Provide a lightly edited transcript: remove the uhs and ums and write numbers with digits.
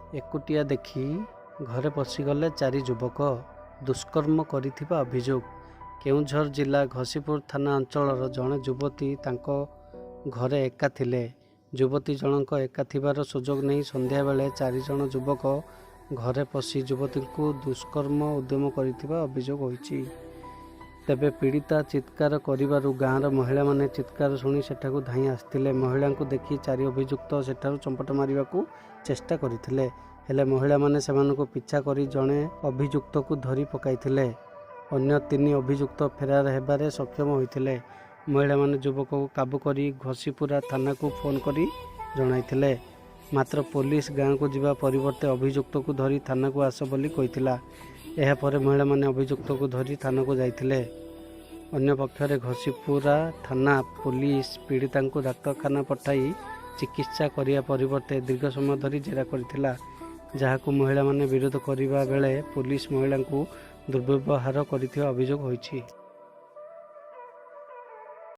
एकुटिया देखी घरे पशिगले 4 युवक दुष्कर्म करिथिबा अभियोग। केउझर जिला घसीपुर थाना अंचलर जड़े युवती तांको घरे एका थिले। युवती जनक एका थिबार सुजोग नहीं संध्या बेले 4 जण युवक घरे पशि युवती को दुष्कर्म उद्यम करिथिबा अभियोग होईछि। तेबे पीड़िता चित्कार करिबारु गाँर महिला माने चित्कार शुणी सेठाकु धाई आसथिले। महिला को देखि 4 अभियुक्त सेठारु चंपट मारिबाकू चेष्टा करिथिले, हेले महिला माने सेमानकु पिछा करी जणे अभियुक्त को धरी पकाइथिले। अन्य 3 अभियुक्त फेरार हेबारे सक्षम होइथिले। महिला माने युवक को काबू करी घसीपुरा थाना को फोन करी जणाइथिले। मात्र पुलिस गाँव को जिबा परिवर्ते अभियुक्त को धरी थाना को आस बोली कहिथिला। एहा परे महिला माने अभियुक्त को धरी थाना को जाइथिले। अन्य पक्षरे घसीपुरा थाना पुलिस पीड़िता को डाक्तरखाना पठाई चिकित्सा करिया परिवर्ते दीर्घ समय धरी जेरा करिथिला, जहाकू महिला माने विरोध करिबा बेले पुलिस महिला को दुर्व्यवहार करिथिबा अभियोग होईछि।